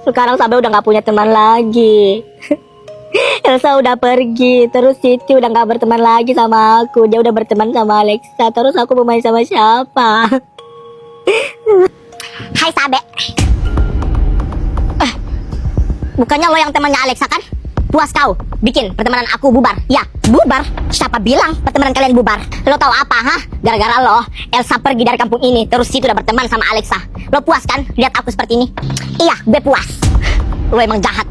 Sekarang Sabe udah gak punya teman lagi. Elsa udah pergi, terus Siti udah gak berteman lagi sama aku. Dia udah berteman sama Alexa. Terus aku mau main sama siapa? Hai Sabe. Bukannya lo yang temannya Alexa kan? Puas kau bikin pertemanan aku bubar? Ya, bubar? Siapa bilang pertemanan kalian bubar? Lo tahu apa, hah? Gara-gara lo, Elsa pergi dari kampung ini, terus Siti udah berteman sama Alexa. Lo puas kan lihat aku seperti ini? Iya, gue puas. Lo emang jahat.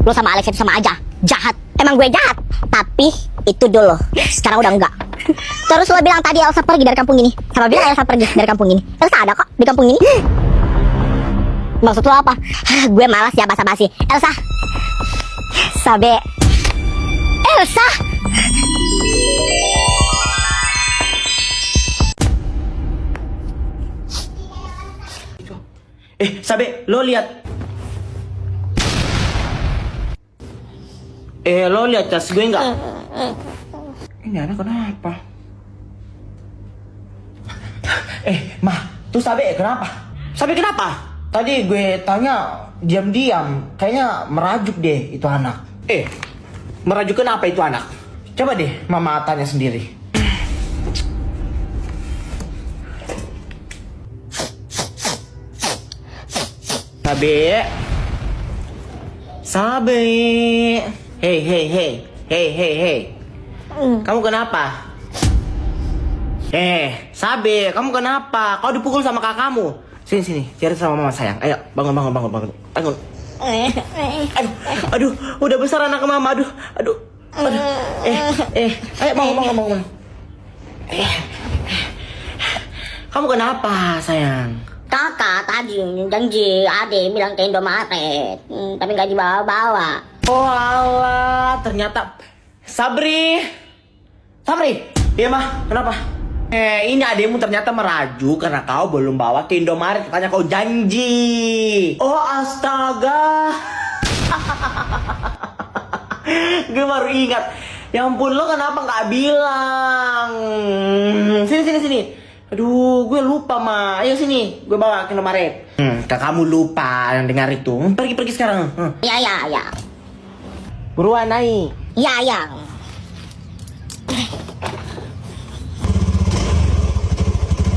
Lo sama Alexa itu sama aja jahat. Emang gue jahat, tapi itu dulu. Sekarang udah enggak. Terus lo bilang tadi Elsa pergi dari kampung ini. Siapa bilang Elsa pergi dari kampung ini? Elsa ada kok di kampung ini. Maksud lo apa? Gue malas ya basa-basi. Elsa, Sabe, Elsa. Sabe, lo lihat. Lo lihat tas gue nggak? Ini anak kenapa? Mah, tuh Sabe kenapa? Sabe kenapa? Tadi gue tanya diam-diam, kayaknya merajuk deh itu anak. Merajuk kenapa itu anak? Coba deh mama tanya sendiri. Sabe. Sabe. Hei. Kamu kenapa? Sabe, kamu kenapa? Kau dipukul sama kakakmu. Sini, cari sama mama sayang. Ayo, bangun. Aduh, udah besar anak mama. Aduh. Ayo bangun. Kamu kenapa, sayang? Kakak tadi janji Ade bilang ke Indomaret, tapi gak dibawa-bawa. Oh alah, ternyata Sabri. Iya mah, kenapa? Ini ademu ternyata merajuk karena kau belum bawa ke Indomaret. Katanya kau janji. Oh astaga. Gue baru ingat. Ya ampun, lo kenapa nggak bilang? Sini. Aduh, gue lupa mah. Ayo sini, gue bawa ke Indomaret. Kamu lupa yang dengar itu. Pergi sekarang. Ya. Buruan naik. Ya.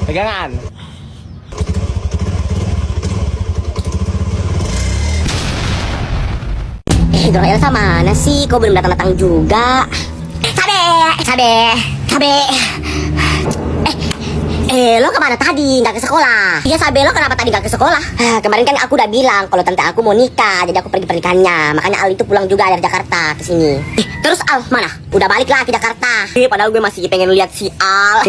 Pegangan. Dora Elsa mana sih? Kok belum datang juga? Sabe. Lo kemana tadi? Nggak ke sekolah? Iya Sabe, lo kenapa tadi nggak ke sekolah? Kemarin kan aku udah bilang kalau tante aku mau nikah, jadi aku pergi pernikahannya. Makanya Al itu pulang juga dari Jakarta ke sini. Terus Al mana? Udah balik lah ke Jakarta. Padahal gue masih pengen lihat si Al.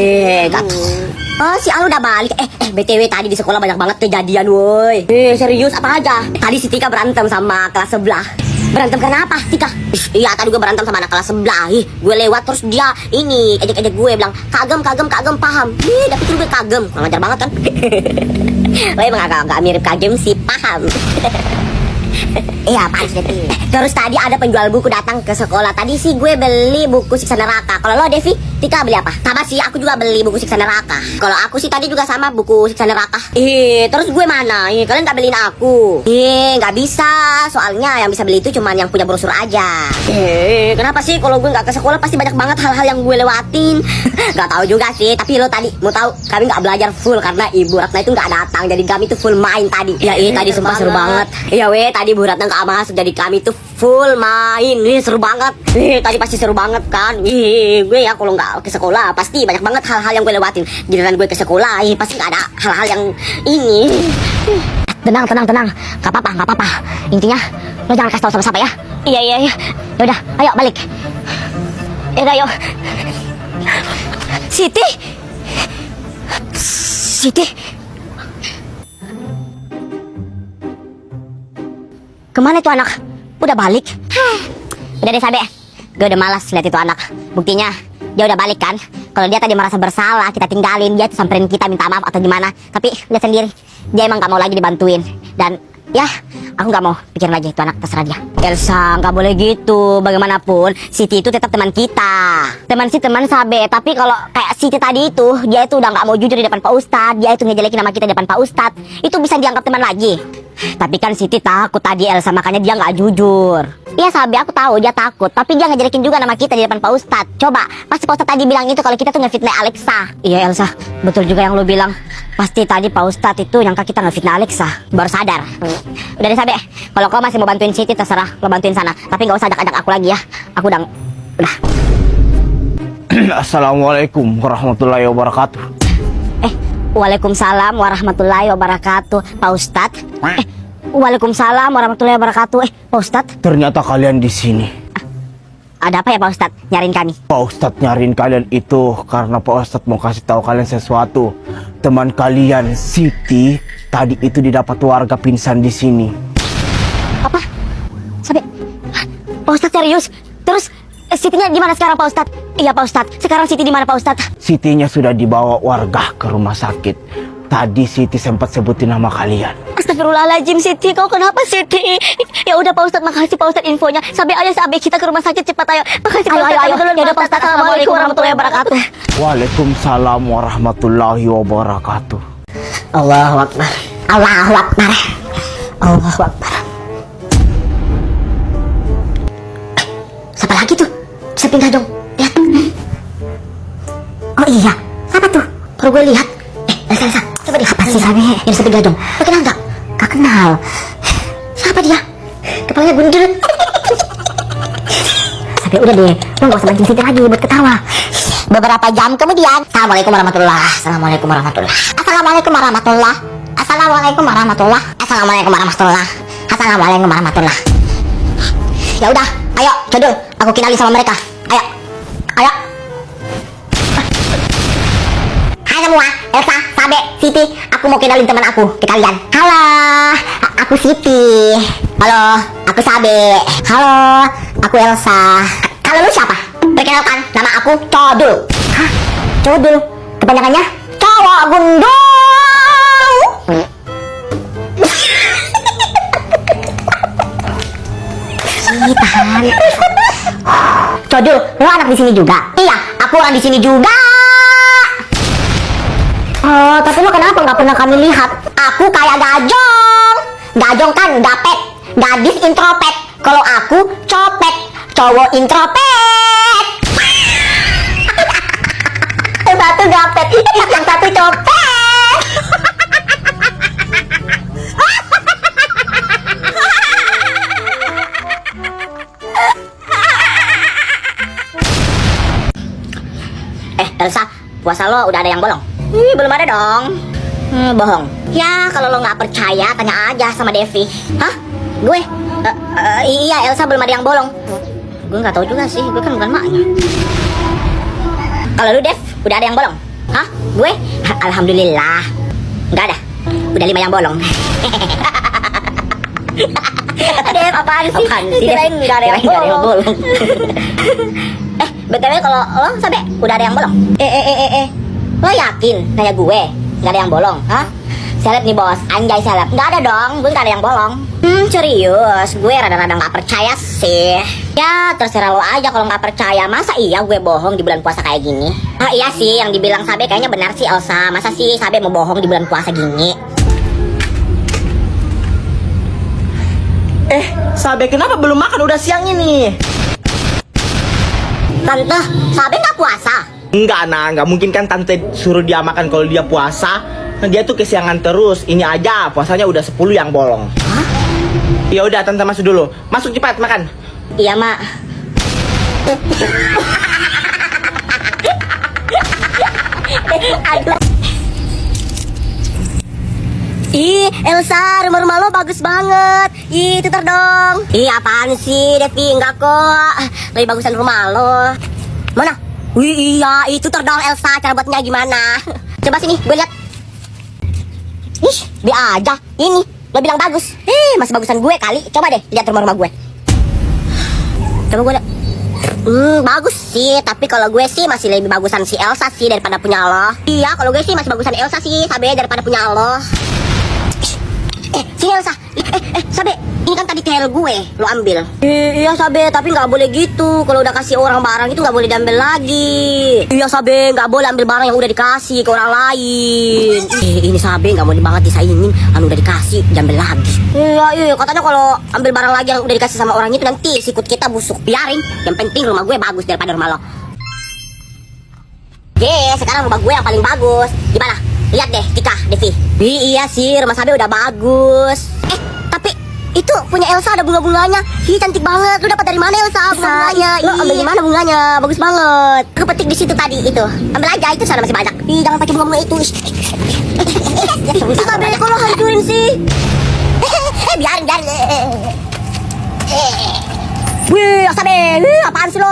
Oh, si Al udah balik. BTW tadi di sekolah banyak banget kejadian, woi. Serius apa aja? Tadi si Tika berantem sama kelas sebelah. Berantem kenapa, Tika? Iya, tadi gue berantem sama anak kelas sebelah. Gue lewat terus dia ini ejek-ejek gue bilang, kagem, paham. Tapi gue kagem, ngajar banget kan? Lo emang agak mirip kagem sih, paham. Iya, apaan sih Devi? Terus tadi ada penjual buku datang ke sekolah. Tadi sih gue beli buku Siksa Neraka. Kalau lo Devi, Tika beli apa? Sama sih, aku juga beli buku Siksa Neraka. Kalau aku sih tadi juga sama buku Siksa Neraka. Terus gue mana? Kalian gak beliin aku? Gak bisa. Soalnya yang bisa beli itu cuma yang punya brosur aja. Kenapa sih kalau gue gak ke sekolah pasti banyak banget hal-hal yang gue lewatin? Gak tahu juga sih. Tapi lo tadi mau tahu kami gak belajar full karena Ibu Ratna itu gak datang. Jadi kami tuh full main tadi. Ya tadi sumpah seru banget. Iya tadi Bu Ratna gak masuk, jadi kami tuh full main. Seru banget. Tadi pasti seru banget kan. Gue ya kalau nggak ke sekolah pasti banyak banget hal-hal yang gue lewatin. Giliran gue ke sekolah pasti nggak ada hal-hal yang ini. Tenang. Gak apa-apa. Intinya lo jangan kasih tahu sama siapa ya. Iya. Yaudah, ayo balik. Ayo. Siti. Kemana itu anak? Udah balik? Udah deh Sabe, gue udah malas lihat itu anak. Buktinya dia udah balik kan. Kalau dia tadi merasa bersalah, kita tinggalin, dia tuh samperin kita minta maaf atau gimana. Tapi lihat sendiri, dia emang gak mau lagi dibantuin. Dan ya, aku gak mau pikir lagi itu anak, terserah dia. Elsa, nggak boleh gitu. Bagaimanapun, Siti itu tetap teman kita. Teman sih teman Sabe. Tapi kalau kayak Siti tadi itu, dia itu udah nggak mau jujur di depan Pak Ustadz. Dia itu ngejelekin nama kita di depan Pak Ustadz. Itu bisa dianggap teman lagi. Tapi kan Siti takut tadi Elsa, makanya dia nggak jujur. Iya Sabe, aku tahu dia takut. Tapi dia ngejelekin juga nama kita di depan Pak Ustadz. Coba, pasti Pak Ustadz tadi bilang itu kalau kita tuh ngefitnah Alexa. Iya Elsa, betul juga yang lu bilang. Pasti tadi Pak Ustadz itu nyangka kita ngefitnah Alexa. Baru sadar. Udah deh Sabe, kalau kau masih mau bantuin Siti terserah, lo bantuin sana. Tapi nggak usah ajak-ajak aku lagi ya. Aku udah. Assalamualaikum warahmatullahi wabarakatuh. Waalaikumsalam warahmatullahi wabarakatuh. Pak Ustadz. Waalaikumsalam warahmatullahi wabarakatuh. Pak Ustadz. Ternyata kalian di sini. Ada apa ya Pak Ustadz? Nyariin kami. Pak Ustadz nyariin kalian itu karena Pak Ustadz mau kasih tahu kalian sesuatu. Teman kalian Siti tadi itu didapat warga pingsan di sini. Apa? Sampai Pak Ustadz serius? Terus Sitinya di mana sekarang Pak Ustadz? Iya Pak Ustadz. Sekarang Siti di mana Pak Ustadz? Sitinya sudah dibawa warga ke rumah sakit. Tadi Siti sempat sebutin nama kalian. Astagfirullahaladzim Siti, kau kenapa Siti? Ya udah Pak Ustadz, makasih Pak Ustadz infonya. Sampai ayo sampai kita ke rumah sakit cepat ayo. Makasih Pak Ustadz. Ayo dulu ya Pak Ustadz. Assalamualaikum warahmatullahi wabarakatuh. Waalaikumsalam warahmatullahi wabarakatuh. Allahu Akbar. Allahu Akbar. Allahu Akbar. Siapa lagi tuh? Bisa pindah dong. Lihat. Oh iya, siapa tuh? Baru gue lihat. Elsa, coba deh. Apa sih Sabe? Yang bisa pindah dong. Lo kenal nggak? Gak kenal. Siapa dia? Kepalanya gundul. Sabe udah deh, lo gak usah mancing Siti lagi buat ketawa. Beberapa jam kemudian. Assalamualaikum warahmatullahi. Assalamualaikum warahmatullahi. Assalamualaikum warahmatullahi. Assalamualaikum warahmatullahi. Assalamualaikum warahmatullahi. Assalamualaikum warahmatullahi. Ya udah, ayo, Codul, aku kenalin sama mereka. Ayo, ayo. Hai semua, Elsa, Sabe, Siti. Aku mau kenalin teman aku ke kalian. Halo, aku Siti. Halo, aku Sabe. Halo, aku Elsa. Kalau lu siapa? Perkenalkan, nama aku Codul. Hah? Codul? Kepanjangannya? Cowok gundul. Tahan. Codul, lo anak di sini juga? Iya, aku orang di sini juga. Oh, tapi lo kenapa nggak pernah kami lihat? Aku kayak Gajong. Gajong kan gapet, gadis introvert. Kalau aku copet, cowok introvert. Satu gapet, yang satu copet. Elsa, puasa lo udah ada yang bolong? Belum ada dong. Bohong. Ya, kalau lo nggak percaya, tanya aja sama Devi. Hah? Gue? Iya, Elsa belum ada yang bolong. Gue nggak tahu juga sih, gue kan bukan maknya. Kalau lu, Dev, udah ada yang bolong? Hah? Gue? Alhamdulillah. Nggak ada. Udah 5 yang bolong. Dev, apaan sih? Apaan sih, Dev? Nggak ada yang bolong. BTW kalau lo sampai udah ada yang bolong? Lo yakin kayak gue nggak ada yang bolong? Hah? Seleb nih bos, anjay seleb. Nggak ada dong, gue nggak ada yang bolong. Serius, gue rada-rada nggak percaya sih. Ya terserah lo aja kalau nggak percaya. Masa iya gue bohong di bulan puasa kayak gini? Ah iya sih, yang dibilang Sabe kayaknya benar sih Elsa. Masa sih Sabe mau bohong di bulan puasa gini? Sabe kenapa belum makan? Udah siang ini. Tante, Sabe nggak puasa? Enggak, nah, nggak mungkin kan tante suruh dia makan kalau dia puasa. Nah, dia tuh kesiangan terus. Ini aja puasanya udah 10 yang bolong. Hah? Ya udah, tante masuk dulu. Masuk cepat makan. Iya, Mak. Ih, Elsa, rumah-rumah lo bagus banget. Ih, tutor dong. Ih, apaan sih, Devi? Enggak kok. Lebih bagusan rumah lo. Mana? Wih, iya, itu tutor dong, Elsa. Cara buatnya gimana? Coba sini, gue lihat. Ih, be aja. Ini, lo bilang bagus. Masih bagusan gue kali. Coba deh, lihat rumah-rumah gue. Coba gue lihat. Bagus sih, tapi kalau gue sih masih lebih bagusan si Elsa sih daripada punya lo. Iya, kalau gue sih masih bagusan Elsa sih, Sabe, daripada punya lo. Sini Elsa. Sabe, ini kan tadi tel gue, lo ambil. Iya Sabe, tapi nggak boleh gitu. Kalau udah kasih orang barang itu nggak boleh diambil lagi. Iya Sabe, nggak boleh ambil barang yang udah dikasih ke orang lain. Ini Sabe nggak mau banget disaingin, anu udah dikasih diambil lagi. Iya, katanya kalau ambil barang lagi yang udah dikasih sama orang itu nanti sikut kita busuk. Biarin, yang penting rumah gue bagus daripada rumah lo. Oke, sekarang rumah gue yang paling bagus. Gimana? Lihat deh, Tika, Devi. Iya sih, rumah Sabe udah bagus. Tapi itu punya Elsa ada bunga-bunganya. Ih, cantik banget. Lu dapat dari mana Elsa bunganya? Lu ambil di mana bunganya? Bagus banget. Aku petik di situ tadi itu. Ambil aja, itu sana masih banyak. Ih, jangan pakai bunga-bunga itu. Sabe, kok lo hancurin sih? Biarin. Wih, Sabe, apaan sih lo?